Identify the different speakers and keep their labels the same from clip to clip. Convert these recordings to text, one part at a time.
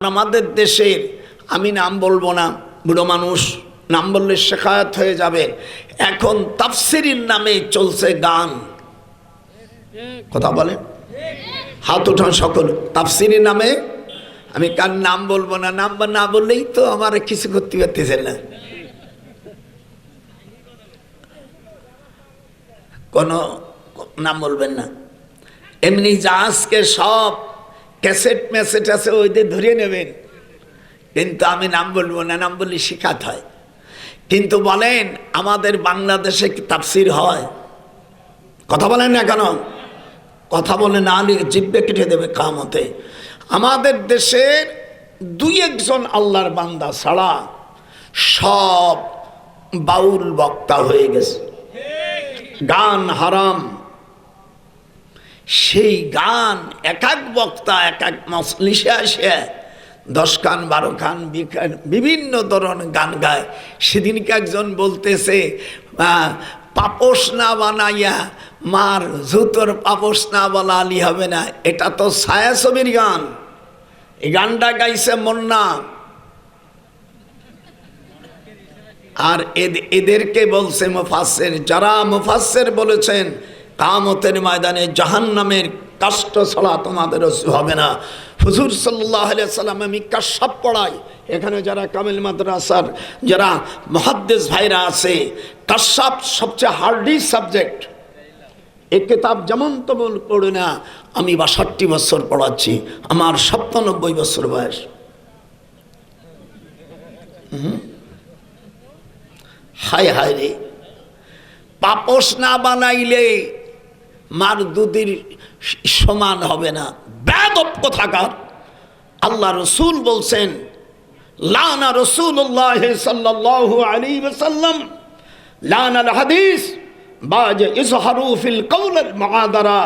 Speaker 1: আমাদের দেশের আমি নাম বলবো না, বুড়ো মানুষ নাম বললে শেখায়ত হয়ে যাবে। এখন তাফসিরের নামে চলছে গান। কথা বলেন, হাত উঠান সকল। তাফসিরের নামে আমি কার নাম বলবো না, নাম না বললেই তো আমার কিছু করতে পারতেছে না। কোন নাম বলবেন না, এমনি জাহাজকে সব ক্যাসেট ম্যাসেট আছে ওইদের ধরিয়ে নেবেন, কিন্তু আমি নাম বলবো না, নাম বললে শিখাত হয়। কিন্তু বলেন আমাদের বাংলাদেশে কি তাফসির হয়? কথা বলেন না কেন? কথা বলে না জিব্বে কেটে দেবে কামতে। আমাদের দেশের দুই একজন আল্লাহর বান্দা ছাড়া সব বাউল বক্তা হয়ে গেছে। গান হারাম। সেই গান এক এক বক্তা এক এক মজলিসে আসে 10 খান 12 খান বিভিন্ন ধরনের গান গায়। সেদিনকে একজন বলতেছে পাপোশ না বানাইয়া মার জুতোর পাপোশ না বানালি হবে না, এটা তো ছায়াছবির গান। এই গানটা গাইছে মুন্না। আর এদেরকে বলছে মুফাসসির। যারা মুফাসসির বলেছেন কিয়ামতের ময়দানে জাহান্নামের কষ্ট ছাড়া তোমাদের হবে না। হুজুর সাল্লাল্লাহু আলাইহি সাল্লাম আমি কাশফ পড়াই। এখানে যারা কামিল মাদ্রাসার যারা মুহাদ্দিস ভাইরা আছে, কাশফ সবচেয়ে হার্ডি সাবজেক্ট। এই কিতাব যেমন তেমন পড়ে না। আমি 62 বছর পড়াচ্ছি, আমার 97 বছর বয়স। হায় হায় রে, পাপোশ না বানাইলে মার দুধের সমান হবে না। বেয়াদব কোথাকার। আল্লাহ রসুল বলছেন লানা রাসূলুল্লাহ সাল্লাল্লাহু আলাইহি ওয়াসাল্লাম লানাল হাদিস বাজ ইজহারু ফিল কওলিল মুআদারা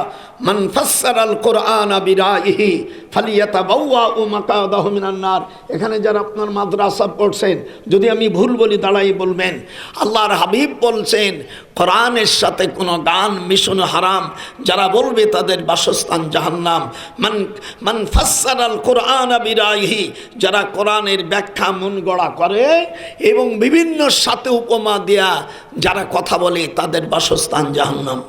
Speaker 1: মান ফাসসারাল কুরআনা বিরাইহি ফালিয়াতাবাওয়া মাকাদাহু মিনান নার। এখানে যারা আপনার মাদ্রাসা পড়ছেন, যদি আমি ভুল বলি দাঁড়াই বলবেন। আল্লাহর হাবিব বলছেন কোরআনের সাথে কোনো গান মিশানো হারাম। যারা বলবে তাদের বাসস্থান জাহান্নাম। মান ফাসসারাল কুরআনা বিরাইহি, যারা কোরআনের ব্যাখ্যা মন গড়া করে এবং বিভিন্ন সাথে উপমা দেয়া যারা কথা বলে তাদের বাসস্থান জাহান্নাম।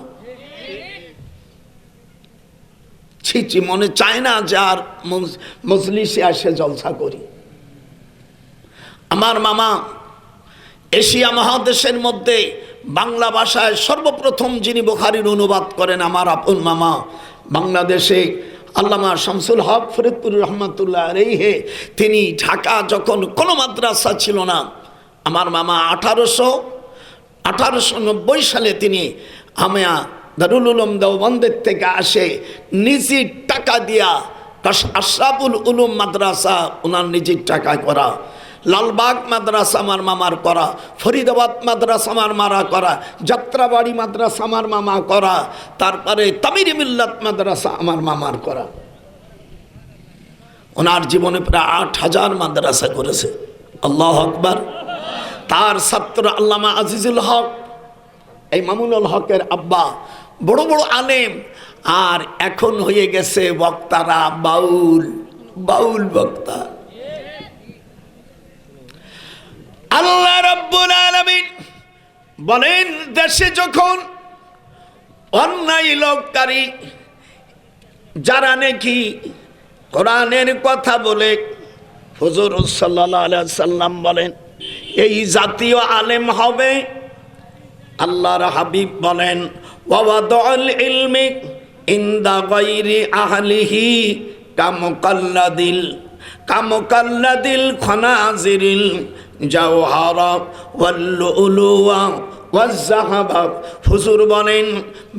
Speaker 1: ছিচি, মনে চায় না যে আর মজলিসে আসে জলসা করি। আমার মামা এশিয়া মহাদেশের মধ্যে বাংলা ভাষায় সর্বপ্রথম যিনি বুখারীর অনুবাদ করেন, আমার আপন মামা বাংলাদেশে আল্লামা শামসুল হক ফরিদপুর রহমাতুল্লাহ আলাইহি। তিনি ঢাকা যখন কোনো মাদ্রাসা ছিল না, আমার মামা 1890 সালে তিনি আমিয়া দারুল উলুম দেওবন্দের থেকে আসে, নিজের টাকা দিয়া আশরাফুল উলুম মাদ্রাসা ওনার নিজের টাকা করা, লালবাগ মাদ্রাসা আমার মামার করা, ফরিদাবাদ মাদ্রাসা আমার মারা করা, যাত্রাবাড়ি মাদ্রাসা আমার মামা করা, তারপরে তামির মিল্লাত মাদ্রাসা আমার মামার করা। ওনার জীবনে প্রায় 8000 মাদ্রাসা করেছে। আল্লাহু আকবার। তার ছাত্র আল্লামা আজিজুল হক, এই মামুনুল হকের আব্বা, বড় বড় আলেম। আর এখন হয়ে গেছে বক্তারা বাউল, বাউল বক্তা। আল্লাহ রাব্বুল আলামিন বলেন দেশে যখন অন্যায় লোককারী যারা নাকি কোরআনের কথা বলে, হুজুর সাল্লাল্লাহু আলাইহি সাল্লাম বলেন এই জাতীয় আলেম হবে। আল্লাহর হাবিব বলেন ওয়াদাউল ইলমি ইনদা গায়রি আহলিহি কামুকাল্লাদিল খনাজিরিল জাওহারা ওয়াল লুলুয়া ওয়াজ যাহাবা। হুজুর বলেন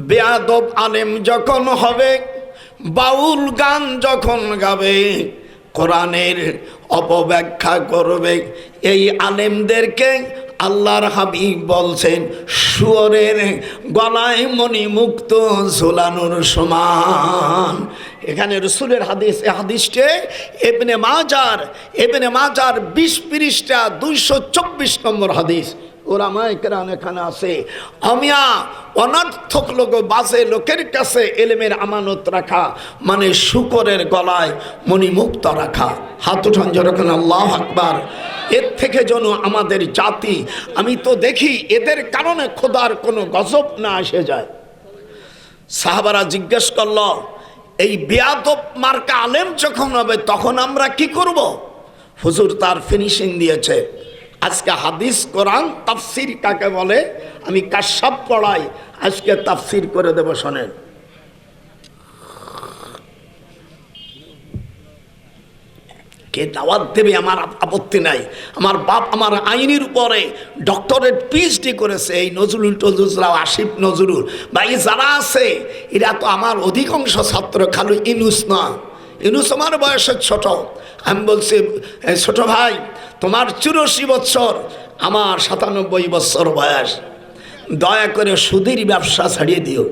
Speaker 1: বেয়াদব আলেম যখন হবে, বাউল গান যখন গাবে, কোরআনের অপব্যাখ্যা করবে, এই আলেমদেরকে আল্লাহর হাবিব বলছেন শুয়োরের গলায় মণি মুক্ত ঝোলানোর সমান। এখানে রসুলের হাদিস। এই হাদিসটি ইবনে মাজার 20 পৃষ্ঠা 224 নম্বর হাদিস। ওলামায়ে কেরাম এখানে আছে। অমিয়া অনর্থক লোক বাজে লোকের কাছে এলেমের আমানত রাখা মানে শুকরের গলায় মণিমুক্ত রাখা। হাত উঠান যেরকম আল্লাহু আকবার। এর থেকে যেন আমাদের জাতি, আমি তো দেখি এদের কারণে খোদার কোনো গজব না এসে যায়। সাহাবারা জিজ্ঞেস করল, এই বেয়াদব মার্কা আলেম যখন হবে তখন আমরা কি করব? হুজুর তার ফিনিশিং দিয়েছে। আজকে হাদিস কোরআন তাফসির কাকে বলে আমি কাশাব পড়াই, আজকে তাফসির করে দেব, শোনেন। কে দাওয়াত দেবে আমার আপত্তি নাই। আমার বাপ আমার আইনের উপরে ডক্টরেট পিএইচডি করেছে, এই নজরুল টজরুল আসিফ নজরুল ভাই যারা আছে এরা তো আমার অধিকাংশ ছাত্র, খালি ইনুস না। ইনুস আমার বয়সের ছোট। আমি বলছি ছোট ভাই তোমার 84 বছর, আমার 97 বছর বয়স, দয়া করে সুদের ব্যবসা ছাড়িয়ে দিও।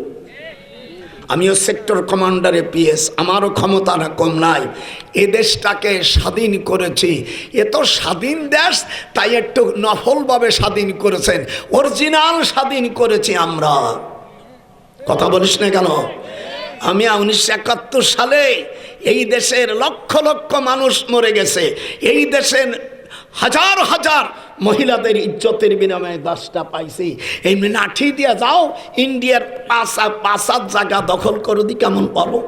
Speaker 1: আমিও সেক্টর কমান্ডারে পিএস, আমারও ক্ষমতা না কম নাই। এ দেশটাকে স্বাধীন করেছি, এ তো স্বাধীন দেশ, তাই একটু নফলভাবে স্বাধীন করেছেন, অরিজিনাল স্বাধীন করেছি আমরা। কথা বলিস না কেন? আমি 1971 সালে এই দেশের লক্ষ লক্ষ মানুষ মরে গেছে, এই দেশের হাজার হাজার মহিলাদের ইজ্জতের বিনিময়ে 10টা পাইছি। এই লাঠি দিয়ে যাও ইন্ডিয়ার 5-7 জায়গা দখল করে দি, কেমন পাবো?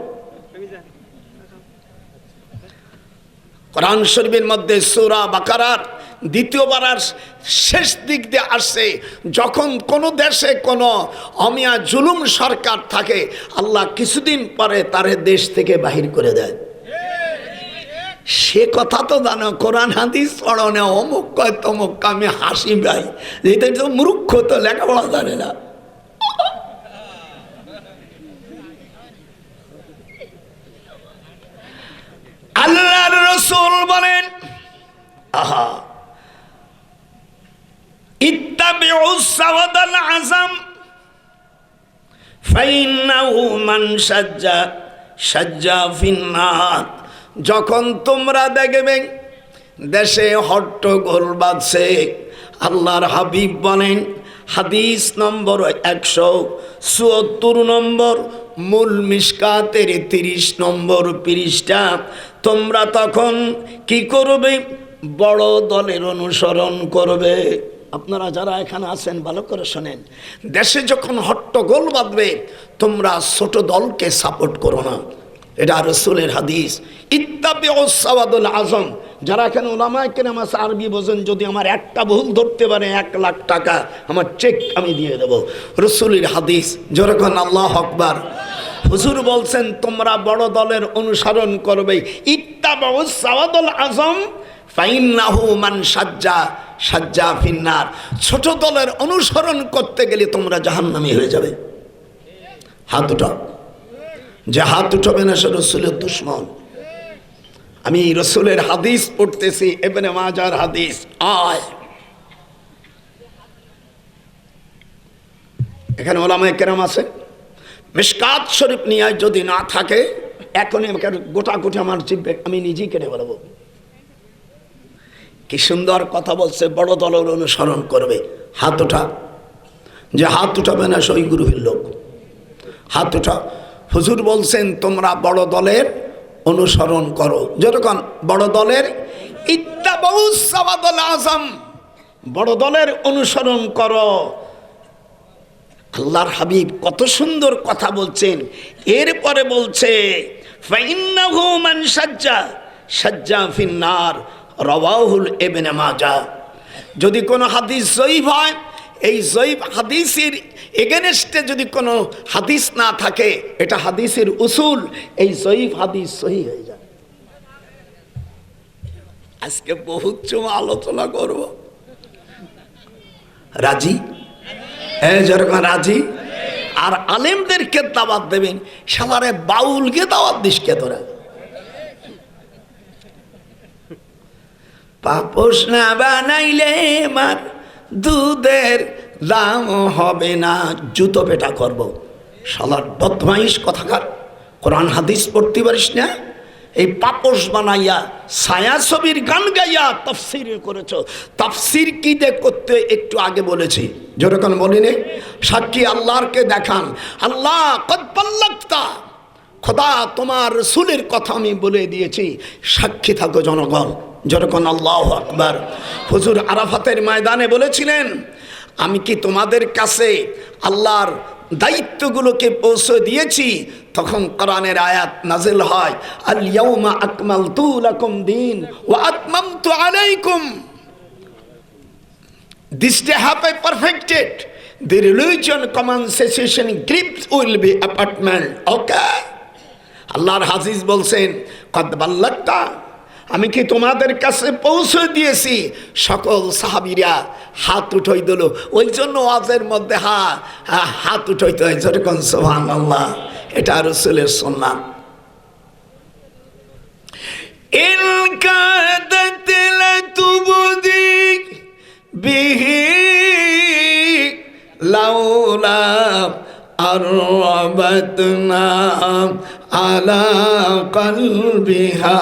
Speaker 1: কোরআন শরীফের মধ্যে সূরা বাকারার 2য় পারার শেষ দিক দিয়ে আসছে, যখন কোনো দেশে কোনো অমিয়া জুলুম সরকার থাকে আল্লাহ কিছুদিন পরে তারে দেশ থেকে বাহির করে দেয়। সে কথা তো জানো, কোরআন হাদিস পড়ো না, অমুক কয় তমুক। আমি হাসি ভাই, এটা তো মূর্খ, তো লেখাপড়া জানে না। আল্লাহর রাসূল বলেন, আহা ইত্তাবিউস সাওয়াদাল আযম ফাইন্নাহু মান সাজ্জা ফিন্নার। যখন তোমরা দেখবে দেশে হট্টগোল বাজছে, আল্লাহর হাবিব বলেন, হাদিস নম্বর 174 নম্বর, মূল মিশকাতের 30 নম্বর পৃষ্ঠা, তোমরা তখন কি করবে? বড় দলের অনুসরণ করবে। আপনারা যারা এখানে আছেন ভালো করে শোনেন, দেশে যখন হট্টগোল বাঁধবে তোমরা ছোট দলকে সাপোর্ট করো না। এটা রাসূলের হাদিস। ইত্তাবিউস সাওয়াদুল আযম। যারা এখানে উলামায়ে কেরাম আছে, আরবি বোঝেন, যদি আমার একটা ভুল ধরতে পারে 1 লাখ টাকা আমার চেক আমি দিয়ে দেব। রাসূলের হাদিস, যখন আল্লাহু আকবার। হুজুর বলছেন তোমরা বড় দলের অনুসরণ করবে। ইত্তাবিউস সাওয়াদুল আযম ফাইন্নাহু মান সাজ্জা ফিন্নার। ছোট দলের অনুসরণ করতে গেলে তোমরা জাহান্নামী হয়ে যাবে। হাত উঠাও। যে হাত উঠাবে না সে রসুলের দুশ্মন। আমি রসুলের হাদিস পড়তেছি, ইবনে মাজার হাদিস। এখানে ওলামায়ে কেরাম আছে, মিশকাত শরীফ নিয়ে যদি না থাকে এখনই আমাকে গোটা গোটা আমার জিভে আমি নিজেই কেটে বলবো। কি সুন্দর কথা বলছে, বড় দলের অনুসরণ করবে। হাত উঠা। যে হাত উঠাবে না সেই গুরুহীন লোক। হাত উঠা। হুজুর বলছেন তোমরা বড় দলের অনুসরণ করো। যখন বড় দলের ইত্তাবাউস সাওয়াদুল আযম, বড় দলের অনুসরণ করো। আল্লাহর হাবিব কত সুন্দর কথা বলছেন। এরপরে বলছে ফাইন্নাহু মান সাজ্জা ফিন্নার, রাওয়াহুল ইবনে মাজাহ। যদি কোনো হাদিস যঈফ হয়, এই যঈফ হাদিসের এগেনস্টে যদি কোনো হাদিস না থাকে, এটা হাদিসের উসুল, এই যঈফ হাদিস সহিহ হয়ে যায়। আজকে বহুত সময় আলোচনা করব। রাজি? হ্যাঁ, যেরকম রাজি। আর আলেমদেরকে দাওয়াত দেবেন, সবারে বাউলকে দাওয়াত দিস কে তোরা? পাপোশ না বানাইলে মার দুধের দাম হবে না, জুতো পেটা করব। শালার বদমাইশ কথাকার, কোরআন হাদিস পড়তে পারিস না, এই পাপোশ বানাইয়া ছায়াছবির গান গাইয়া তাফসীর করেছো। তাফসীর কি দিয়ে করতে একটু আগে বলেছি, যেরকম বলিনি, সাক্ষী আল্লাহকে দেখান। আল্লাহ কদ বাল্লাগতা, খোদা তোমার রাসূলের কথা আমি বলে দিয়েছি, সাক্ষী থাকো জনগণ। যেরকম আল্লাহু আকবার। হুজুর আরাফাতের ময়দানে বলেছিলেন, আমি কি তোমাদের কাছে আল্লাহর দায়িত্বগুলোকে পৌঁছে দিয়েছি? তখন কোরআনের আয়াত নাজিল হয়, আল ইয়াউমা আকমালতু লাকুম দীন ওয়া আতমামতু আলাইকুম। This day have I perfected the religion commencement grips will be apartment. Okay, আল্লাহর হাফিজ বলছেন, কদ বাল্লাগতা, আমি কি তোমাদের কাছে পৌঁছে দিয়েছি? সকল সাহাবীরা হাত উঠাই দিল। ওই জন্য ওয়াজের মধ্যে হাত উঠাইতে হয়, যেরকম সুবহানাল্লাহ। এটা রাসূলের সুন্নাত। ইন কাদাত লাতুবদি বিহি লাউলা আরবাতনা আলা কলবিহা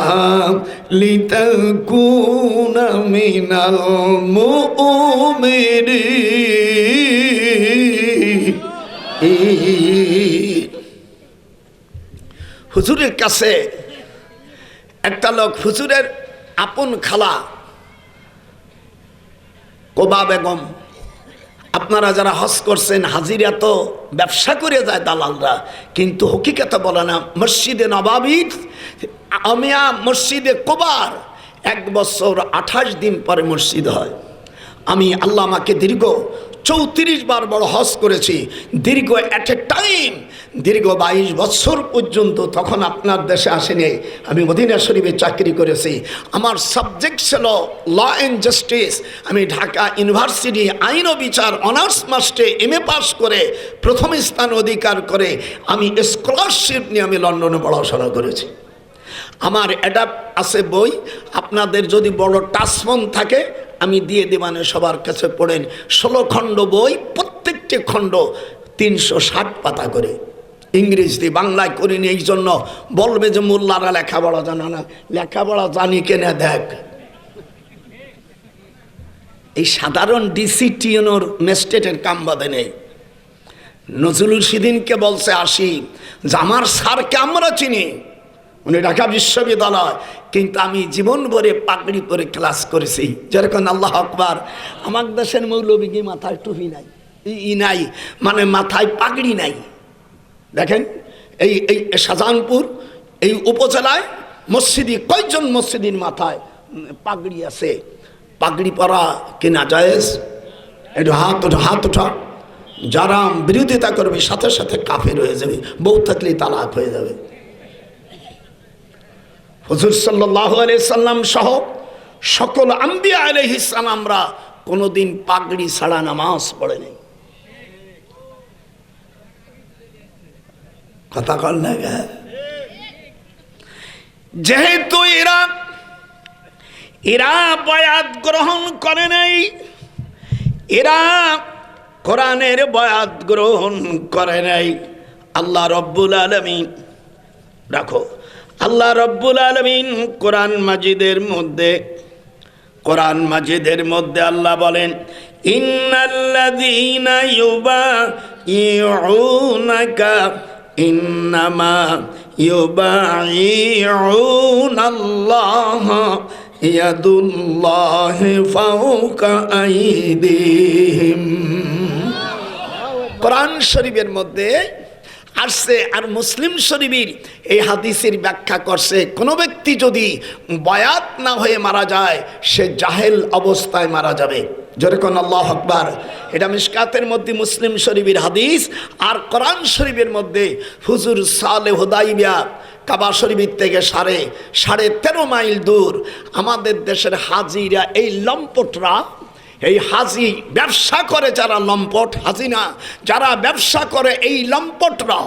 Speaker 1: লিতাকুনা মিনাল মুমিনিন। হুজুরের কাছে একটা লোক, হুজুরের আপন খালা কোবা বেগম, আপনারা যারা হজ করছেন, হাজিরা তো ব্যবসা করে যায় দালালরা, কিন্তু হকিকতে বলে না। মসজিদে নবাবীর আমিয়া মসজিদে কোবার 1 বছর 28 দিন পরে মসজিদ হয়। আমি আল্লাহ আমাকে দীর্ঘ 34 বার বড় হজ করেছি, দীর্ঘ অ্যাট এ টাইম দীর্ঘ 22 বছর পর্যন্ত। তখন আপনার দেশে আসেনি, আমি মদিনা শরীফে চাকরি করেছি। আমার সাবজেক্ট ছিল ল অ্যান্ড জাস্টিস। আমি ঢাকা ইউনিভার্সিটি আইন ও বিচার অনার্স মাস্টারে MA পাস করে প্রথম স্থান অধিকার করে আমি স্কলারশিপ নিয়ে আমি লন্ডনে পড়াশোনা করেছি। আমার অ্যাডাপ্ট আছে বই, আপনাদের যদি বড় টাচফোন থাকে আমি দিয়ে দেবানে, সবার কাছে পড়েন। 16 খণ্ড বই, প্রত্যেকটি খণ্ড 360 পাতা করে, ইংরেজি বাংলায় করিনি। এই জন্য বলবে যে মোল্লারা লেখাপড়া জানা না, লেখাপড়া জানি কেনা দেখ। এই সাধারণ ডিসিটিওর ম্যাজিস্ট্রেটের কাম বাদে নেই। নজরুল সেদিনকে বলছে আসি যে আমার স্যারকে আমরা চিনি, উনি ঢাকা বিশ্ববিদ্যালয়, কিন্তু আমি জীবন ভরে পাগড়ি পরে ক্লাস করেছি। যেরকম আল্লাহ আকবার। আমার দেশের মৌলবী কি মাথায় টুপি নাই, নাই মানে মাথায় পাগড়ি নাই। দেখেন এই এই শাহজাহানপুর এই উপজেলায় মসজিদে কয়জন মসজিদের মাথায় পাগড়ি আছে? পাগড়ি পরা কিনা জায়েজ? একটু হাত ওঠা। যারা বিরোধিতা করবে সাথে সাথে কাফের হয়ে যাবে, বউ থাকলে তালাক হয়ে যাবে। হুজুর সাল্লাল্লাহু আলাইহি সাল্লাম সহ সকল আম্বিয়া আলাইহিস সালামরা কোনোদিন পাগড়ি ছাড়া নামাজ পড়ে নাই। কথা কল না? যেহেতু এরা বয়াত গ্রহণ করে নাই, এরা কোরআনের বয়াত গ্রহণ করে নাই, আল্লাহ রব্বুল আলামিন রাখো, আল্লাহ রব্বুল আলামিন কোরআন মাজিদের মধ্যে আল্লাহ বলেন, ইন্নাল্লাযীনা ইউবাইউনাকা ইন্নামা ইউবাইউনাল্লাহ ইয়াদুল্লাহি ফাওকা আইদিহিম। কোরআন শরীফের মধ্যে আসছে। আর মুসলিম শরীফের এই হাদিসের ব্যাখ্যা করছে, কোনো ব্যক্তি যদি বয়াত না হয়ে মারা যায় সে জাহেল অবস্থায় মারা যাবে। যেরকম আল্লাহু আকবার। এটা মিশকাতের মধ্যে মুসলিম শরীফের হাদিস। আর কোরআন শরীফের মধ্যে হুজুর সালে হুদাইবিয়া কাবা শরীফের থেকে 13.5 মাইল দূর আমাদের দেশের হাজিরা, এই লম্পটরা, এই হাজি ব্যবসা করে যারা লম্পট, হাজি না, যারা ব্যবসা করে এই লম্পটরা,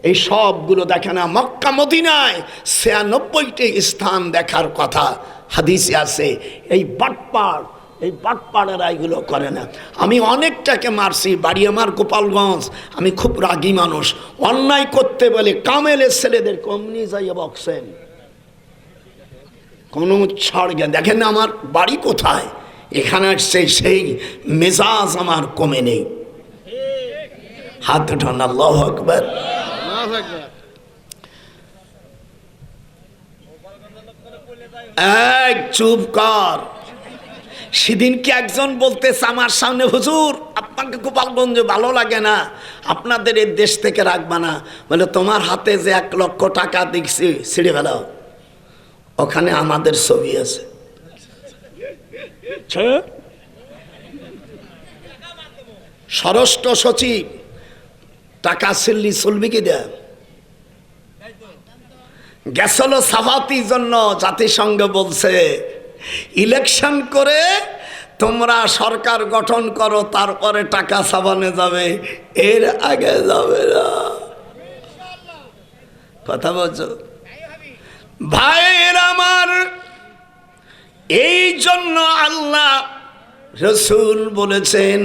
Speaker 1: এই সবগুলো দেখে না। মক্কা মদিনায় 96টি স্থান দেখার কথা হাদিসে আছে। এই বাটপার, এই বাটপাড়েরা এগুলো করে না। আমি অনেকটাকে মারছি, বাড়ি আমার গোপালগঞ্জ, আমি খুব রাগী মানুষ। অন্যায় করতে বলে কামেলের ছেলেদের কমনি যাইয়া বকছেন, কোনো ছাড় জ্ঞান। দেখেন না আমার বাড়ি কোথায়, এখানে আসছে, সেই মেজাজ আমার কমে নেই। হাত উঠান, আল্লাহু আকবার। এক চুপ কর। সেদিন কি একজন বলতেছে আমার সামনে, হুজুর আপনাকে গোপালগঞ্জে ভালো লাগে না, আপনাদের এই দেশ থেকে রাখবা না। বলে তোমার হাতে যে 1 লক্ষ টাকা দেখছি ছিঁড়ে ফেলাও, ওখানে আমাদের ছবি আছে। স্বরাষ্ট্র সচিব টাকা ছিললি চলবি কি দেয় গেছিল সাফাতির জন্য। জাতিসংঘ বলছে ইলেকশন করে তোমরা সরকার গঠন করো, তারপরে টাকা ছাপানো যাবে, এর আগে যাবে না। কথা বলছো ভাইয়ের আমার? এই জন্য আল্লাহ রসুল বলেছেন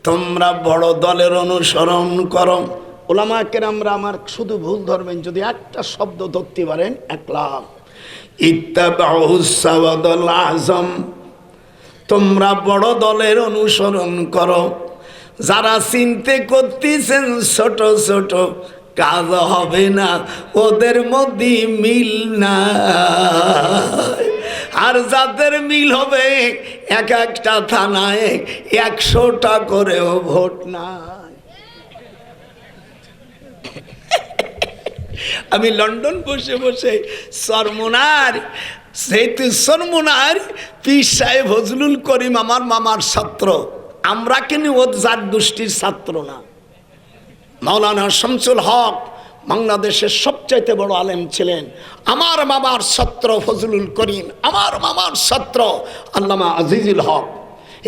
Speaker 1: তোমরা বড় দলের অনুসরণ করো। ওলামা কেরামরা আমার শুধু ভুল ধরবেন, যদি একটা শব্দ ধরতে পারেন 1 লাখ। ইত্তাবাউস সাওয়াদুল আযম, তোমরা বড় দলের অনুসরণ করো। যারা চিন্তা করতেছেন ছোট ছোট কাজ হবে না, ওদের মধ্যে মিল না। আর যাদের মিল হবে, এক একটা থানায় 100টা করেও ভোট নাই। আমি লন্ডন বসে বসে সরমুনার, যেহেতু সরমুনার পীর সাহেব ফজলুল করিম আমার মামার ছাত্র, আমরা কিন্তু ও জাত গোষ্ঠীর ছাত্র না। মাওলানা শামসুল হক বাংলাদেশের সবচাইতে বড় আলেম ছিলেন, আমার মামার ছাত্র ফজলুল করিম, আমার মামার ছাত্র আল্লামা আজিজুল হক।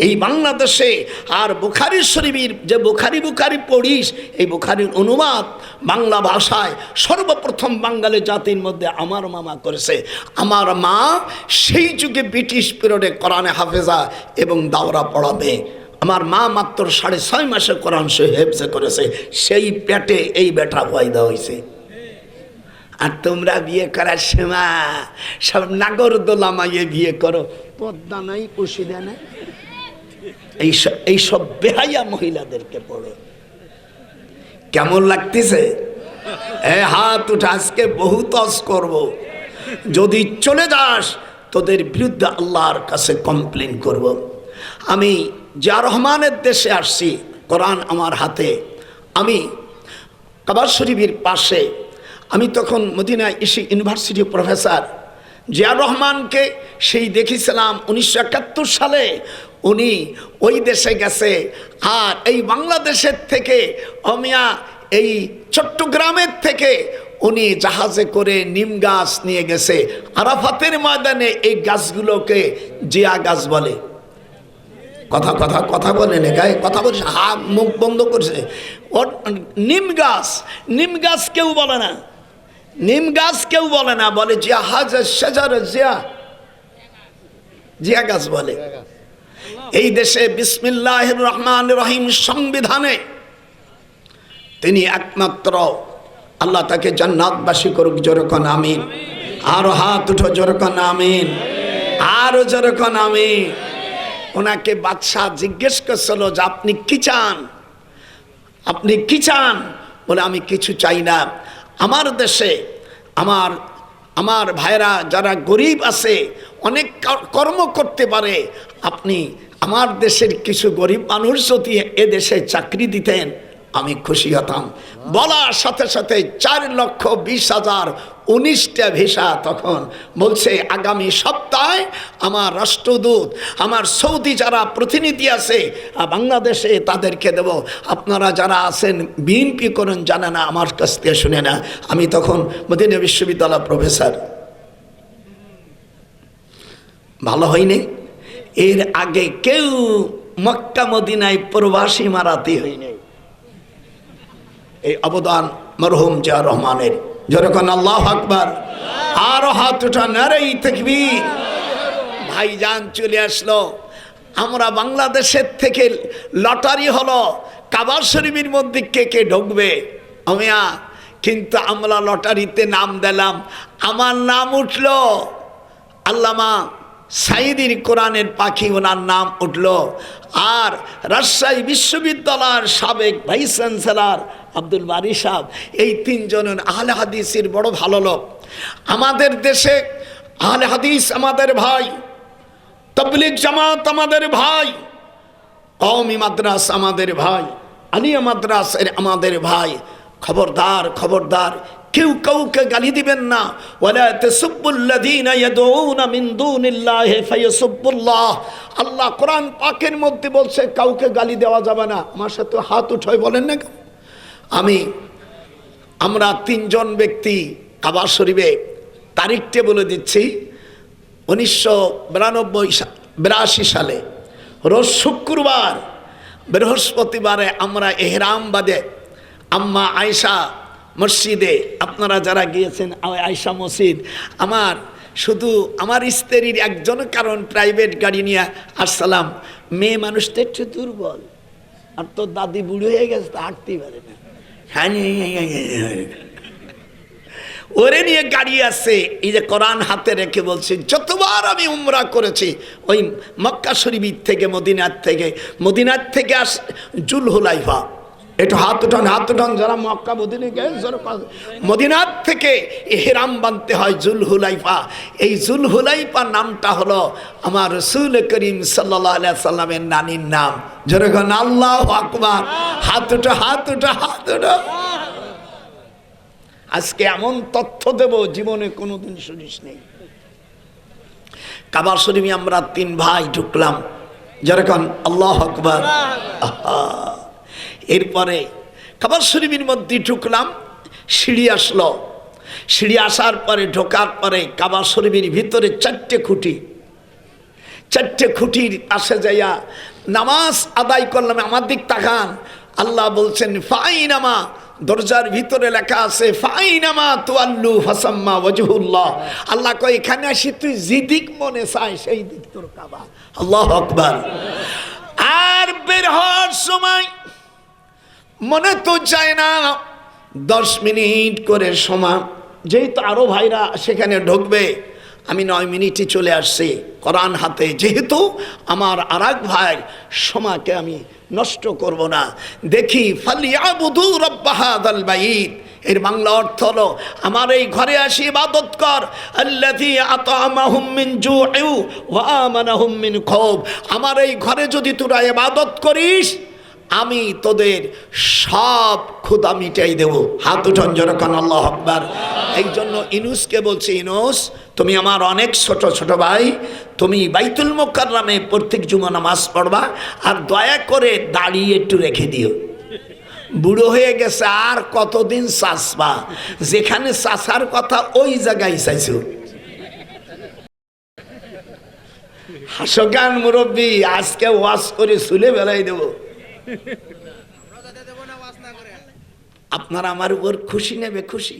Speaker 1: এই বাংলাদেশে আর বুখারী শরীফের যে বুখারি পড়িস, এই বুখারির অনুবাদ বাংলা ভাষায় সর্বপ্রথম বাঙালি জাতির মধ্যে আমার মামা করেছে। আমার মা সেই যুগে ব্রিটিশ পিরিয়ডে কোরআনে হাফেজা এবং দাওরা পড়াবে। আমার মা মাত্র 6.5 মাসে কোরআন সে হেফজে করেছে, সেই পেটে এই বেটা পয়দা হয়েছে। আর তোমরা বিয়ে করার সময় সব নাগরদোলা মাইয়ে বিয়ে করো, পদ্মা নাই, পশিদা নাই, এইসব বেহাইয়া মহিলাদেরকে পড়ো। কেমন লাগতেছে? হাত উঠে, আজকে বহু তস করব। যদি চলে যাস তোদের বিরুদ্ধে আল্লাহর কাছে কমপ্লেন করব। আমি জিয়া রহমানের দেশে আসছি, কোরআন আমার হাতে, আমি কাবা শরীফের পাশে, আমি তখন মদিনা ইউনিভার্সিটি প্রফেসর। জিয়া রহমানকে সেই দেখেছিলাম 1971 সালে, উনি ওই দেশে গেছে। আর এই বাংলাদেশের থেকে অমিয়া এই চট্টগ্রামের থেকে উনি জাহাজে করে নিম গাছ নিয়ে গেছে। আরাফাতের ময়দানে এই গাছগুলোকে জিয়া গাছ বলে। কথা কথা কথা বলে না, গায়ে কথা বলছে, হাত মুখ বন্ধ করছে। নিম গাছ কেউ বলে না, নিম গাছ কেউ বলে না, বলে জিয়া হাজ শাজার, জিয়া গাছ বলে। এই দেশে বিসমিল্লাহির রহমানির রহিম সংবিধানে তিনি একমাত্র, আল্লাহ তাকে জান্নাতবাসী করুক, যেরকম আমিন। আরো হাত উঠো, যেরকম আমিন, আরো যেরকম আমিন। ওনাকে বাদশাহ জিজ্ঞেস করছিল যে আপনি কি চান, আপনি কি চান? বলে আমি কিছু চাই না। আমার দেশে আমার ভাইরা যারা গরিব আছে, অনেক কর্ম করতে পারে, আপনি আমার দেশের কিছু গরিব মানুষ যদি এ দেশে চাকরি দিতেন আমি খুশি হতাম। বলার সাথে সাথে 4,20,019টা ভিসা তখন বলছে আগামী সপ্তাহে আমার রাষ্ট্রদূত, আমার সৌদি যারা প্রতিনিধি আছে বাংলাদেশে, তাদেরকে দেব। আপনারা যারা আছেন বিএনপি করেন জানে না, আমার কাছ থেকে শুনে না। আমি তখন মদিনা বিশ্ববিদ্যালয় প্রফেসর। ভালো হয়নি? এর আগে কেউ মক্কা মদিনায় প্রবাসী মারাতে হয়নি। এই অবদান মরহুম জিয়া রহমানের। যেরকম আল্লাহু আকবার, আরো হাত উঠা, নারে তাকবীর। ভাইজান চলে আসলো। আমরা বাংলাদেশের থেকে লটারি হলো কাবা শরীফের মধ্যে কে কে ঢুকবে আমিয়া, কিন্তু আমরা লটারিতে নাম দিলাম, আমার নাম উঠলো আল্লামা সাইদির কোরআনের পাখি, ওনার নাম উঠলো। আর রাজশাহী বিশ্ববিদ্যালয়ের সাবেক ভাইস চ্যান্সেলর আব্দুল বারী সাহেব, এই তিনজন আহলে হাদিসের বড় ভালো লোক। আমাদের দেশে আহলে হাদিস আমাদের ভাই, তাবলীগ জামাত আমাদের ভাই, কওমি মাদ্রাস আমাদের ভাই, আলিয়া মাদ্রাসের আমাদের ভাই। খবরদার খবরদার, কেউ কাউকে গালি দিবেন না। ওয়ালা তাসুব্বুল্লাযীনা ইয়াদউনা মিন দুনিল্লাহি ফায়াসুব্বুল্লাহ, আল্লাহ কোরআন পাকের মধ্যে বলছে কাউকে গালি দেওয়া যাবে না। আমার সাথে হাত উঠাই বলেন না। আমরা তিনজন ব্যক্তি কাবা শরীফে, তারিখটা বলে দিচ্ছি, 1982 সালে রোজ শুক্রবার, বৃহস্পতিবারে আমরা এহরাম বাদে আম্মা আয়েশা মসজিদে, আপনারা যারা গিয়েছেন আয়েশা মসজিদ, আমার শুধু আমার স্ত্রীর একজন, কারণ প্রাইভেট গাড়ি নিয়ে আসসালাম। মেয়ে মানুষটা একটু দুর্বল, আর তো দাদি বুড়ি হয়ে গেছে, তা হাঁটতেই পারে না। ওরে নিয়ে গাড়ি আছে, এই যে কোরআন হাতে রেখে বলছি, যতবার আমি উমরা করেছি ওই মক্কা শরীফ থেকে, মদিনার থেকে আস জুলহুলাইফা, একটু হাত উঠান, হাত উঠান যারা মক্কা মদিনা গেছে, মদিনার থেকে ইহরাম বাঁধতে হয় জুলহুলাইফা। এই জুলহুলাইফা নামটা হলো আমার রাসূল করিম সাল্লাল্লাহু আলাইহি সাল্লামের নানির নাম। যেরকম আল্লাহু আকবার, হাত উঠা, হাত উঠা, হাত উঠা। আজকে এমন তথ্য দেব জীবনে কোনোদিন শুনিস নেই। কাবা শরীফে আমরা তিন ভাই ঢুকলাম, যেরকম আল্লাহু আকবার। এরপরে কাবা শরীফের মধ্যে ঢুকলাম, সিঁড়ি আসলো। সিঁড়ি আসার পরে, ঢোকার পরে কাবা শরীফের ভিতরে চারটে খুঁটির পাশে যাইয়া নামাজ আদায় করলাম। আমার দিক তাকান, আল্লাহ বলছেন ফাইনামা, দরজার ভিতরে লেখা আছে ফাইনামা তুয়াল্লু ফাসাম্মা ওয়াজহুল্লাহ। আল্লাহ কয় এখানে আসি তুই যেদিক মনে চাই সেই দিক তোর কাবা। আল্লাহু আকবার। আর বের হওয়ার সময় মনে তো চায় না, 10 মিনিট করে সময়, যেহেতু আরো ভাইরা সেখানে ঢুকবে, আমি 9 মিনিটে চলে আসছি কোরআন হাতে। যেহেতু আমার আর এক ভাইয়ের সময়কে আমি নষ্ট করব না, দেখি ফালিয়াবুদু রাব্ব হাযাল বাইত, এর বাংলা অর্থ হলো আমার এই ঘরে আসি ইবাদত কর। আল্লাযী আত'আমাহুম মিন জু'উ ওয়া আমানাহুম মিন খাউফ, আমার এই ঘরে যদি তোরা ইবাদত করিস আমি তোদের সব ক্ষুধা মিটাই দেব। হাত উঠান যেরকম আল্লাহু আকবার। এই জন্য ইনুসকে বলছি, ইনুস তুমি আমার অনেক ছোট ছোট ভাই, তুমি বাইতুল মুকাররমে প্রত্যেক জুমা নামাজ পড়বা, আর দয়া করে দাঁড়িয়ে একটু রেখে দিও। বুড়ো হয়ে গেছে, আর কতদিন চাষবা, যেখানে চাষার কথা ওই জায়গায় চাইছো। হাসগান মুরব্বী, আজকে ওয়াজ করে চুলে বেলাই দেব। আপনারা আমার উপর খুশি নেবে, খুশি।